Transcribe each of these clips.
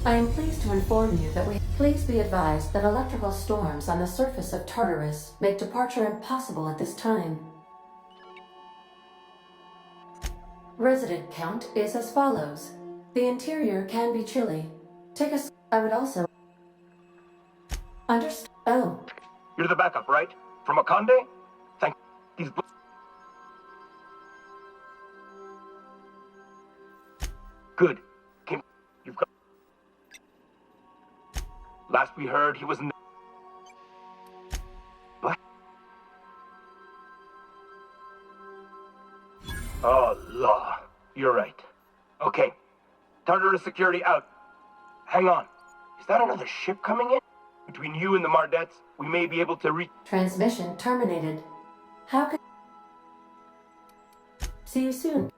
I am pleased to inform you that we... Please be advised that electrical storms on the surface of Tartarus make departure impossible at this time. Resident count is as follows. The interior can be chilly. Take a... I would also... Understand... Oh. You're the backup, right? From Akande? Thank... These... Good. You've got... Last we heard, he was in... What? Oh, law. You're right. Okay. Tartarus security out. Hang on. Is that another ship coming in? Between you and the Mardettes, we may be able to reach... Transmission terminated. How can... See you soon.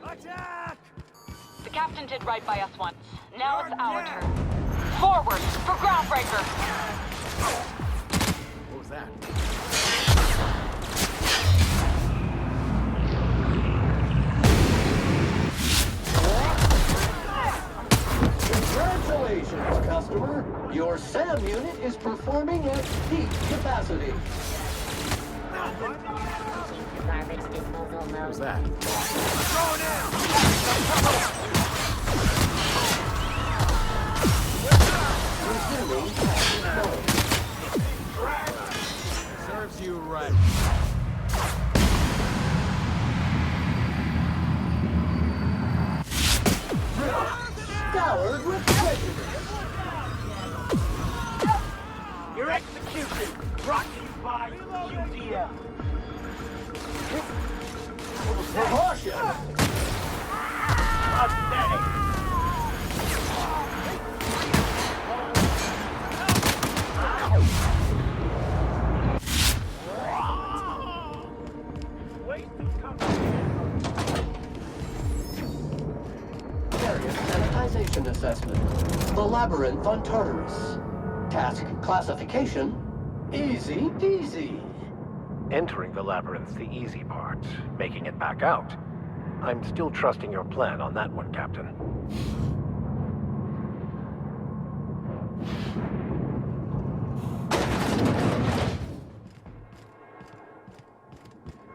Attack! The captain did right by us once. Now it's our turn. Forward for groundbreaker! What was that? Congratulations, customer. Your SAM unit is performing at peak capacity. What was that? Resuming captain mode. Serves you right. Scoured with prejudice. Your execution brought to you by UDM. Precaution. Pathetic. Area sanitization assessment. The labyrinth on Tartarus. Task classification. Easy peasy. Entering the labyrinth's the easy part. Making it back out. I'm still trusting your plan on that one, Captain.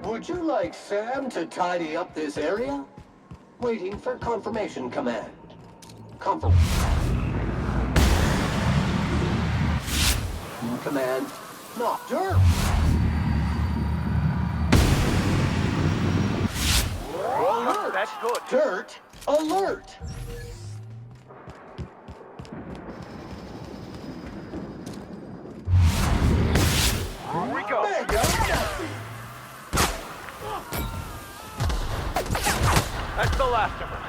Would you like Sam to tidy up this area? Waiting for confirmation command. Command. Not dirt. Alert! That's good. Dirt alert! Here we go. Mega Jesse! That's the last of them.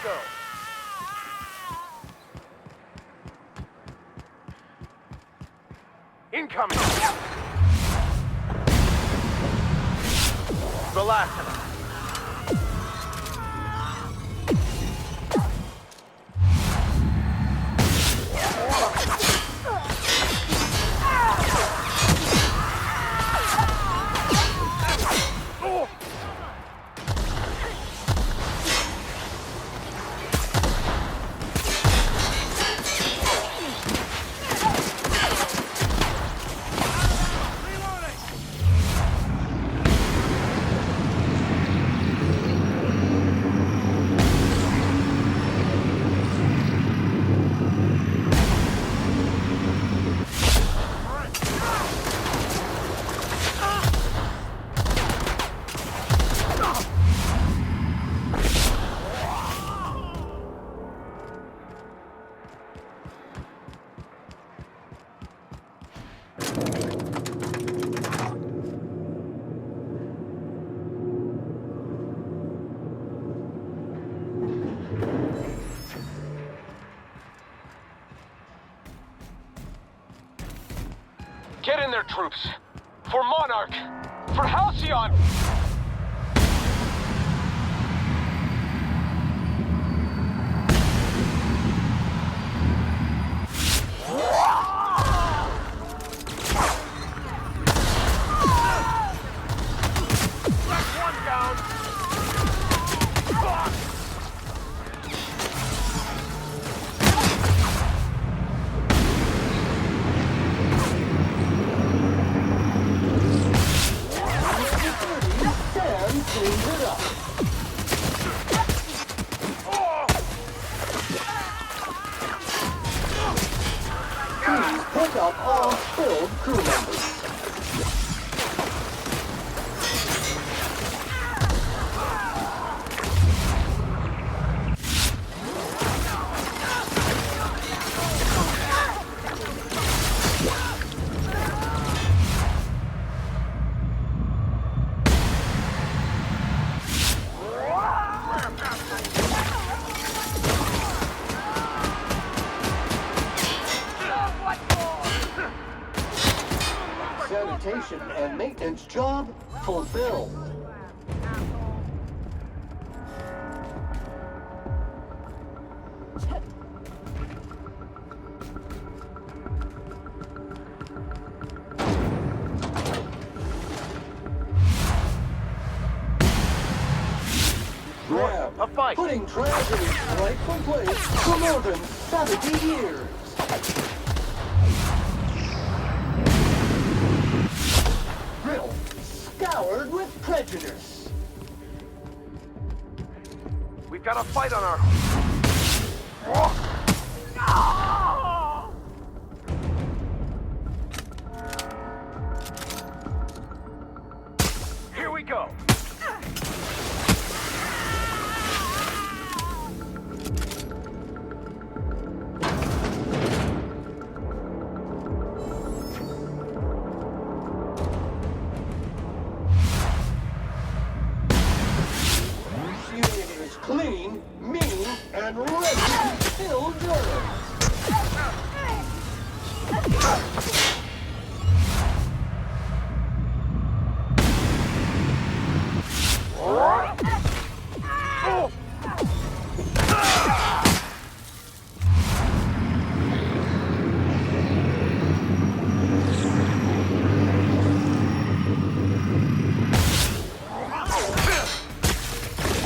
go. Incoming! The last of them. Get in there, troops. For Monarch. For Halcyon. That's one down. Sam cleans it up. Please pick up all spilled crew members. Sanitation and maintenance job fulfilled. Graham, A fight. putting trash in its rightful place for more than 70 years. Griddle, scoured with prejudice. We've got a fight on our... Here we go. Union is clean, mean, and ready to kill germs.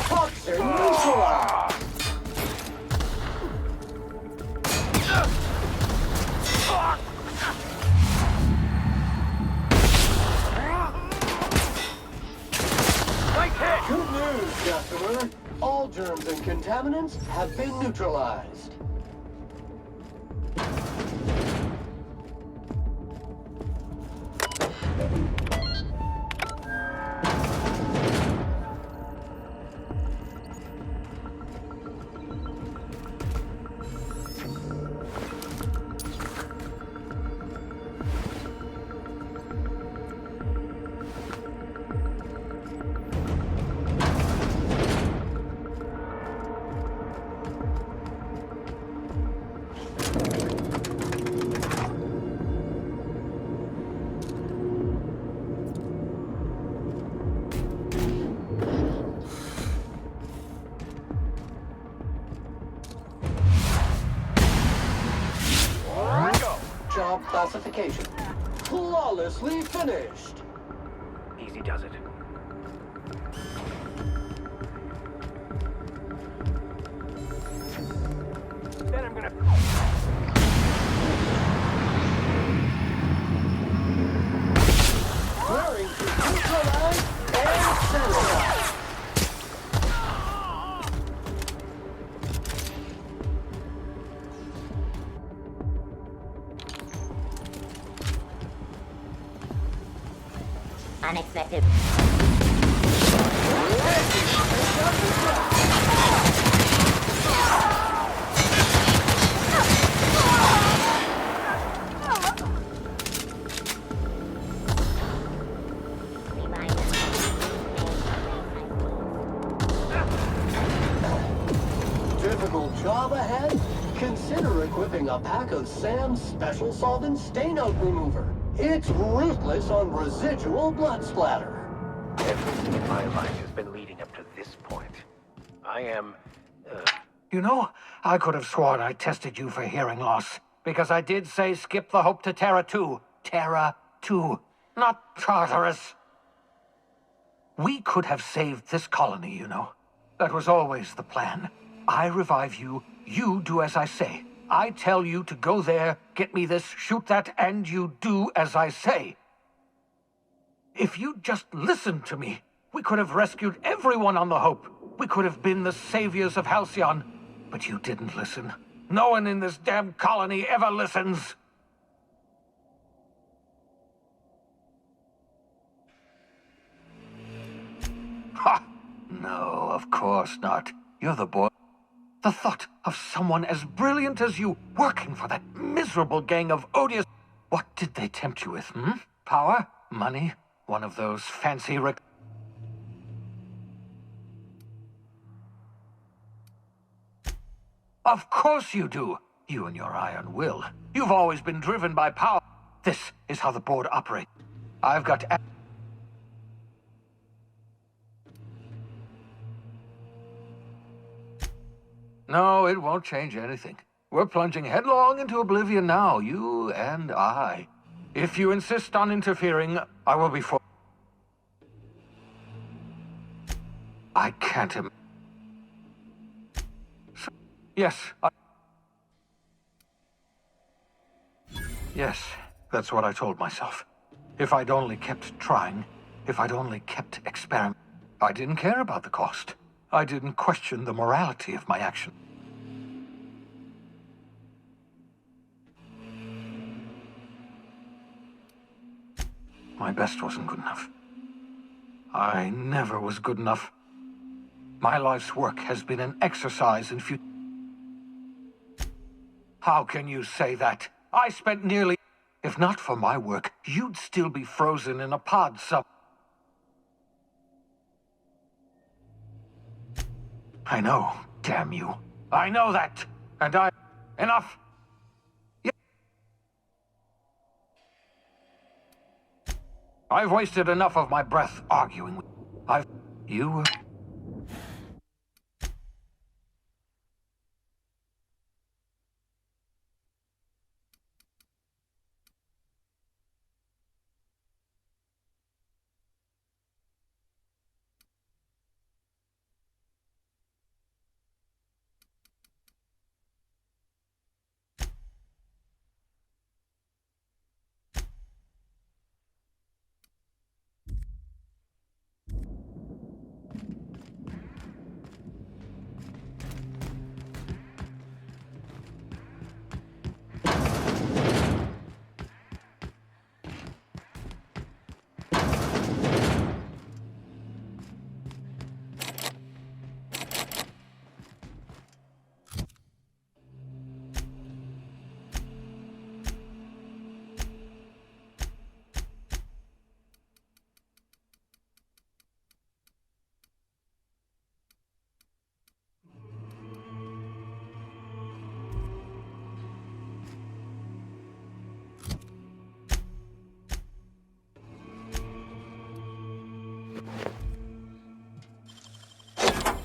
Toxin neutralized. Nice hit. Good news, customer. All germs and contaminants have been neutralized. classification. Flawlessly finished. Easy does it. Then I'm gonna... Clearing to neutralize and sanitize. Unexpected. Difficult job ahead? Consider equipping a pack of Sam's special solvent stain-out remover. It's ruthless on residual blood splatter. Everything in my life has been leading up to this point. I am... You know, I could have sworn I tested you for hearing loss, because I did say skip the Hope to Terra 2. Terra 2, not Tartarus. We could have saved this colony, you know. That was always the plan. I revive you, you do as I say. I tell you to go there, get me this, shoot that, and you do as I say. If you'd just listened to me, we could have rescued everyone on the Hope. We could have been the saviors of Halcyon. But you didn't listen. No one in this damn colony ever listens. Ha! No, of course not. You're the boy. The thought of someone as brilliant as you working for that miserable gang of odious... What did they tempt you with, hmm? Power? Money? One of those fancy Of course you do. You and your iron will. You've always been driven by power. This is how the board operates. I've got... No, it won't change anything. We're plunging headlong into oblivion now, you and I. If you insist on interfering, I will be for... I can't Yes, Yes, that's what I told myself. If I'd only kept trying, if I'd only kept experimenting, I didn't care about the cost. I didn't question the morality of my action. My best wasn't good enough. I never was good enough. My life's work has been an exercise in futility. How can you say that? I spent nearly... If not for my work, you'd still be frozen in a pod I know, damn you. I know that. And I... Enough! I've wasted enough of my breath arguing with... You...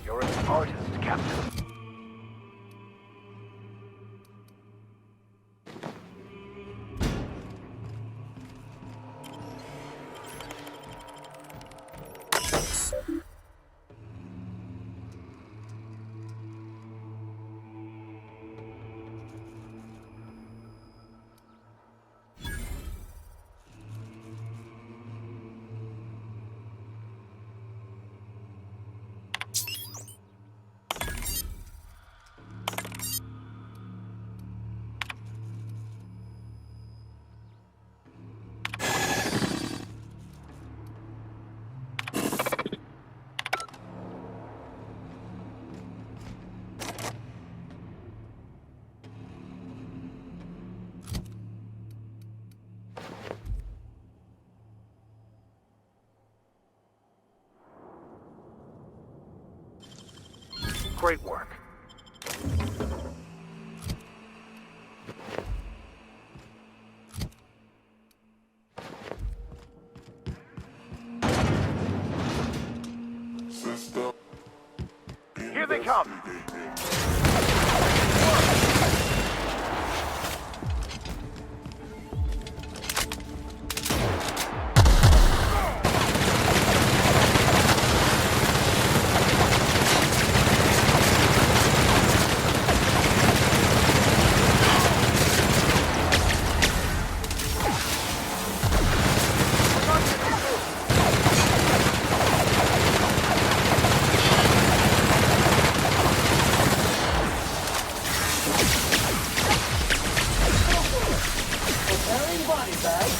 You're an artist, Captain. Great work. Here they come! Preparing body bag.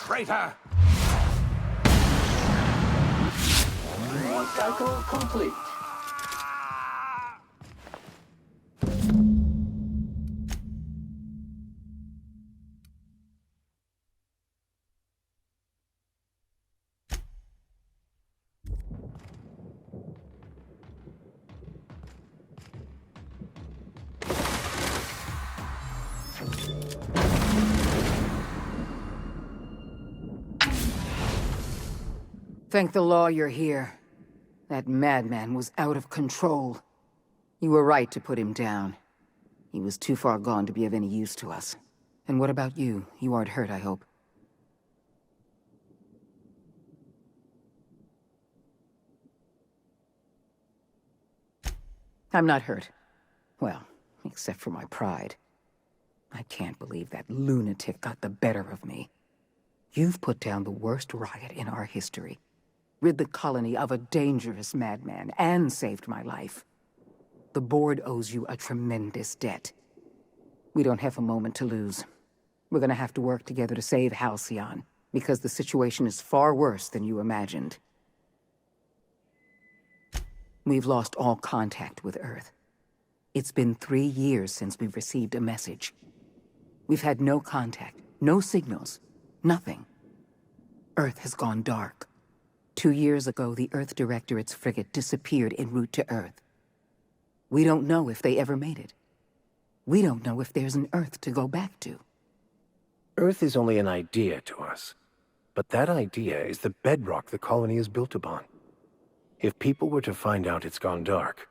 Traitor! cycle complete. Thank the law you're here. That madman was out of control. You were right to put him down. He was too far gone to be of any use to us. And what about you? You aren't hurt, I hope. I'm not hurt. Well, except for my pride. I can't believe that lunatic got the better of me. You've put down the worst riot in our history, rid the colony of a dangerous madman, and saved my life. The board owes you a tremendous debt. We don't have a moment to lose. We're gonna have to work together to save Halcyon, because the situation is far worse than you imagined. We've lost all contact with Earth. It's been 3 years since we've received a message. We've had no contact, no signals, nothing. Earth has gone dark. 2 years ago, the Earth Directorate's frigate disappeared en route to Earth. We don't know if they ever made it. We don't know if there's an Earth to go back to. Earth is only an idea to us, but that idea is the bedrock the colony is built upon. If people were to find out it's gone dark,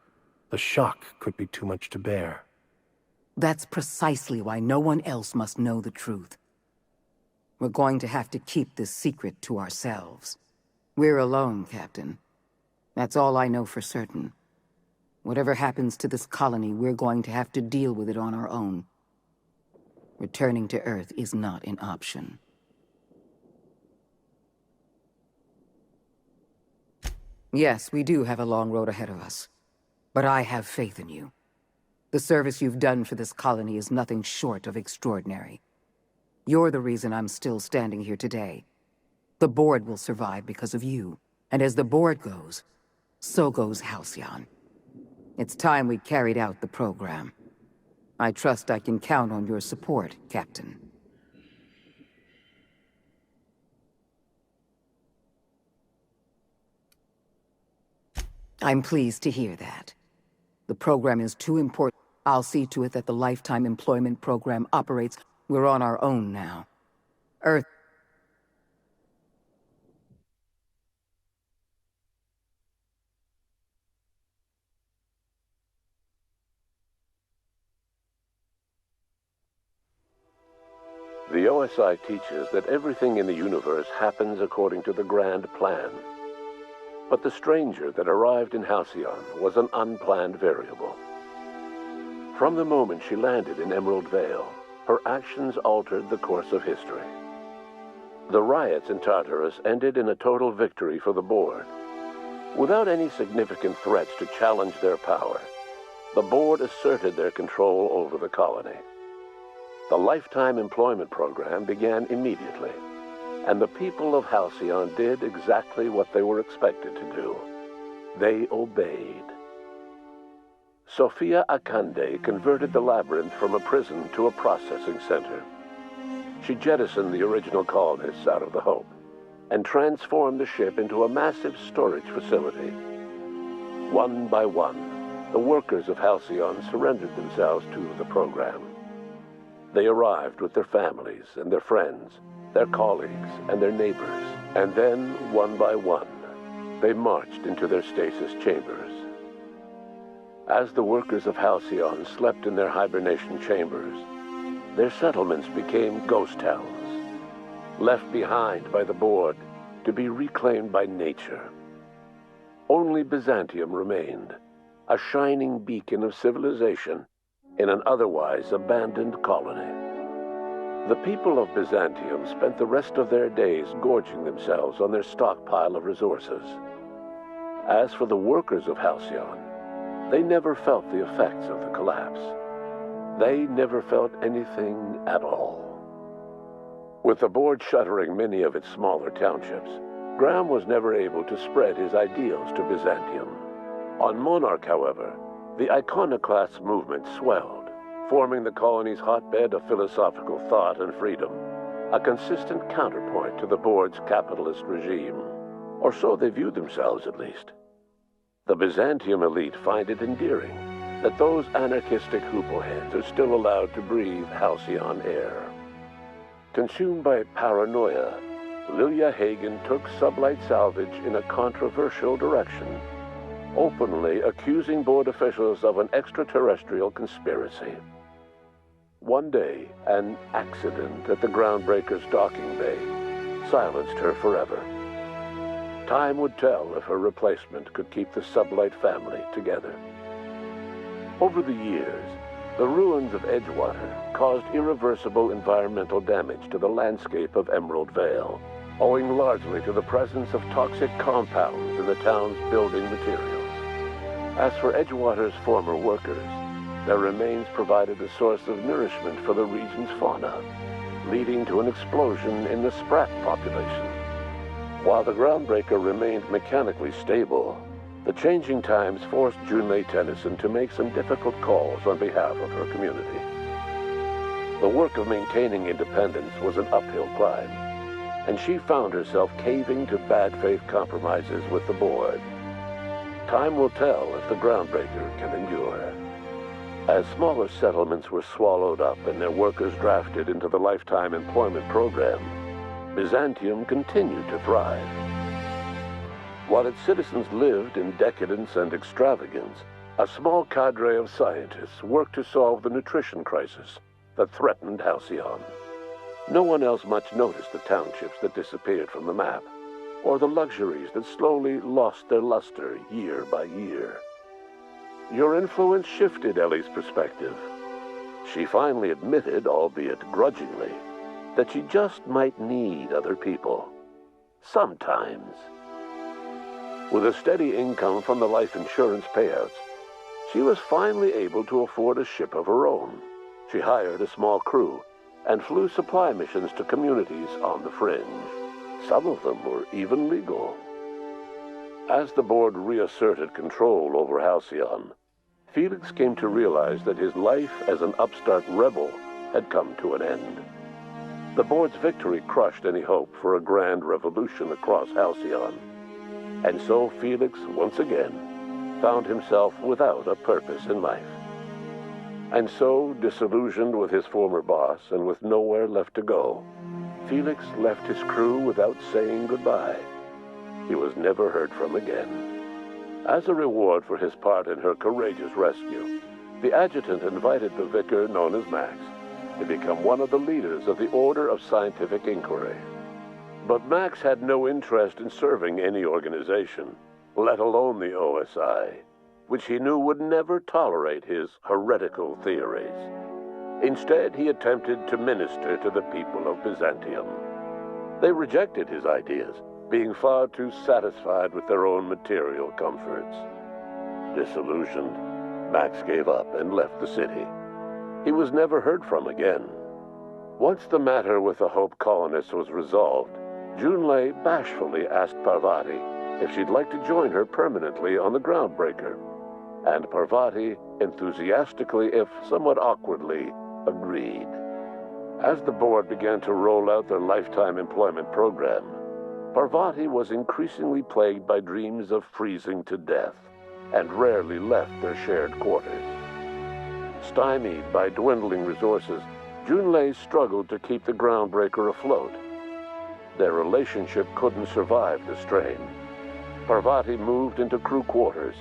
the shock could be too much to bear. That's precisely why no one else must know the truth. We're going to have to keep this secret to ourselves. We're alone, Captain. That's all I know for certain. Whatever happens to this colony, we're going to have to deal with it on our own. Returning to Earth is not an option. Yes, we do have a long road ahead of us. But I have faith in you. The service you've done for this colony is nothing short of extraordinary. You're the reason I'm still standing here today. The board will survive because of you. And as the board goes, so goes Halcyon. It's time we carried out the program. I trust I can count on your support, Captain. I'm pleased to hear that. The program is too important. I'll see to it that the Lifetime Employment Program operates. We're on our own now. Earth... The OSI teaches that everything in the universe happens according to the grand plan. But the stranger that arrived in Halcyon was an unplanned variable. From the moment she landed in Emerald Vale, her actions altered the course of history. The riots in Tartarus ended in a total victory for the board. Without any significant threats to challenge their power, the board asserted their control over the colony. The Lifetime Employment Program began immediately, and the people of Halcyon did exactly what they were expected to do. They obeyed. Sophia Akande converted the labyrinth from a prison to a processing center. She jettisoned the original colonists out of the Hope and transformed the ship into a massive storage facility. One by one, the workers of Halcyon surrendered themselves to the program. They arrived with their families and their friends, their colleagues and their neighbors, and then, one by one, they marched into their stasis chambers. As the workers of Halcyon slept in their hibernation chambers, their settlements became ghost towns, left behind by the board to be reclaimed by nature. Only Byzantium remained, a shining beacon of civilization in an otherwise abandoned colony. The people of Byzantium spent the rest of their days gorging themselves on their stockpile of resources. As for the workers of Halcyon, they never felt the effects of the collapse. They never felt anything at all. With the board shuttering many of its smaller townships, Graham was never able to spread his ideals to Byzantium. On Monarch, however, the iconoclast movement swelled, forming the colony's hotbed of philosophical thought and freedom, a consistent counterpoint to the board's capitalist regime. Or so they viewed themselves, at least. The Byzantium elite find it endearing that those anarchistic hoopleheads are still allowed to breathe halcyon air. Consumed by paranoia, Lilia Hagen took sublight salvage in a controversial direction, openly accusing board officials of an extraterrestrial conspiracy. One day, an accident at the Groundbreaker's docking bay silenced her forever. Time would tell if her replacement could keep the sublight family together. Over the years, the ruins of Edgewater caused irreversible environmental damage to the landscape of Emerald Vale, owing largely to the presence of toxic compounds in the town's building materials. As for Edgewater's former workers, their remains provided a source of nourishment for the region's fauna, leading to an explosion in the sprat population. While the Groundbreaker remained mechanically stable, the changing times forced Junlei Tennyson to make some difficult calls on behalf of her community. The work of maintaining independence was an uphill climb, and she found herself caving to bad faith compromises with the board. Time will tell if the Groundbreaker can endure. As smaller settlements were swallowed up and their workers drafted into the lifetime employment program, Byzantium continued to thrive. While its citizens lived in decadence and extravagance, a small cadre of scientists worked to solve the nutrition crisis that threatened Halcyon. No one else much noticed the townships that disappeared from the map, or the luxuries that slowly lost their luster year by year. Your influence shifted Ellie's perspective. She finally admitted, albeit grudgingly, that she just might need other people. Sometimes. With a steady income from the life insurance payouts, she was finally able to afford a ship of her own. She hired a small crew and flew supply missions to communities on the fringe. Some of them were even legal. As the board reasserted control over Halcyon, Felix came to realize that his life as an upstart rebel had come to an end. The board's victory crushed any hope for a grand revolution across Halcyon. And so Felix, once again, found himself without a purpose in life. And so, disillusioned with his former boss and with nowhere left to go, Felix left his crew without saying goodbye. He was never heard from again. As a reward for his part in her courageous rescue, the adjutant invited the vicar known as Max to become one of the leaders of the Order of Scientific Inquiry. But Max had no interest in serving any organization, let alone the OSI, which he knew would never tolerate his heretical theories. Instead, he attempted to minister to the people of Byzantium. They rejected his ideas, being far too satisfied with their own material comforts. Disillusioned, Max gave up and left the city. He was never heard from again. Once the matter with the Hope colonists was resolved, Junlei bashfully asked Parvati if she'd like to join her permanently on the Groundbreaker, and Parvati enthusiastically, if somewhat awkwardly, agreed. As the board began to roll out their lifetime employment program, Parvati was increasingly plagued by dreams of freezing to death, and rarely left their shared quarters. Stymied by dwindling resources, Junlei struggled to keep the Groundbreaker afloat. Their relationship couldn't survive the strain. Parvati moved into crew quarters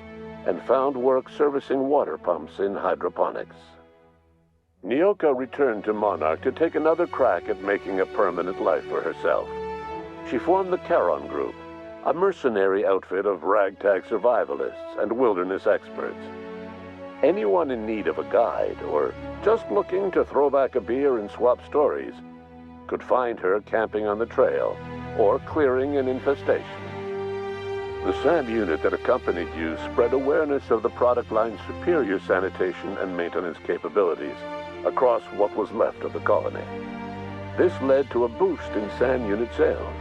and found work servicing water pumps in hydroponics. Nyoka returned to Monarch to take another crack at making a permanent life for herself. She formed the Charon Group, a mercenary outfit of ragtag survivalists and wilderness experts. Anyone in need of a guide, or just looking to throw back a beer and swap stories, could find her camping on the trail or clearing an infestation. The SAM unit that accompanied you spread awareness of the product line's superior sanitation and maintenance capabilities across what was left of the colony. This led to a boost in SAM unit sales.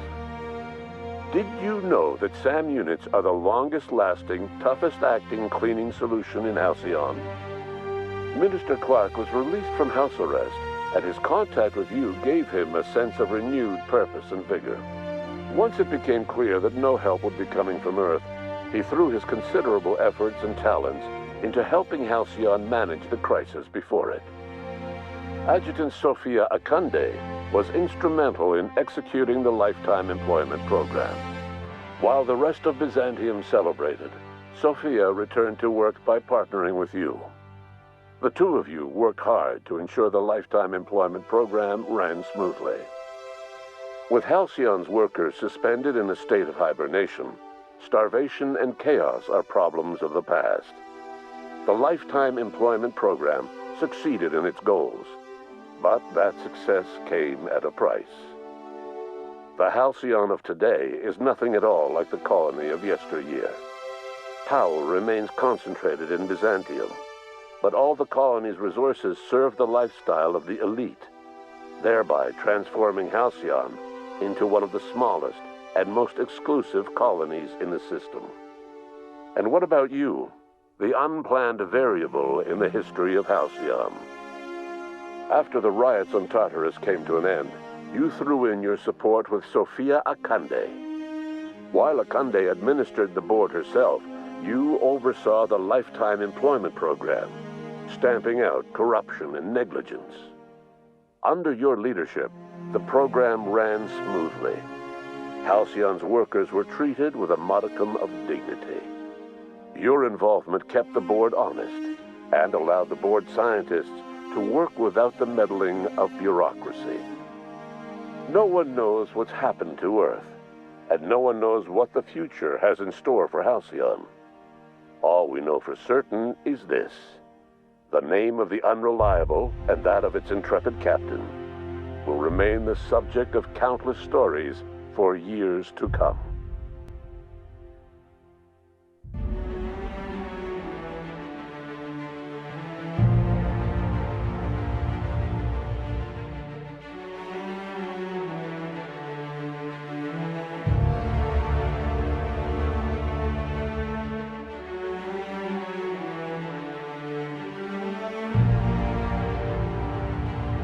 Did you know that SAM units are the longest-lasting, toughest-acting cleaning solution in Halcyon? Minister Clark was released from house arrest, and his contact with you gave him a sense of renewed purpose and vigor. Once it became clear that no help would be coming from Earth, he threw his considerable efforts and talents into helping Halcyon manage the crisis before it. Adjutant Sophia Akande was instrumental in executing the Lifetime Employment Program. While the rest of Byzantium celebrated, Sophia returned to work by partnering with you. The two of you worked hard to ensure the Lifetime Employment Program ran smoothly. With Halcyon's workers suspended in a state of hibernation, starvation and chaos are problems of the past. The Lifetime Employment Program succeeded in its goals, but that success came at a price. The Halcyon of today is nothing at all like the colony of yesteryear. Power remains concentrated in Byzantium, but all the colony's resources serve the lifestyle of the elite, thereby transforming Halcyon into one of the smallest and most exclusive colonies in the system. And what about you, the unplanned variable in the history of Halcyon? After the riots on Tartarus came to an end, you threw in your support with Sophia Akande. While Akande administered the board herself, you oversaw the Lifetime Employment Program, stamping out corruption and negligence. Under your leadership, the program ran smoothly. Halcyon's workers were treated with a modicum of dignity. Your involvement kept the board honest and allowed the board scientists to work without the meddling of bureaucracy. No one knows what's happened to Earth, and no one knows what the future has in store for Halcyon. All we know for certain is this: the name of the Unreliable and that of its intrepid captain will remain the subject of countless stories for years to come.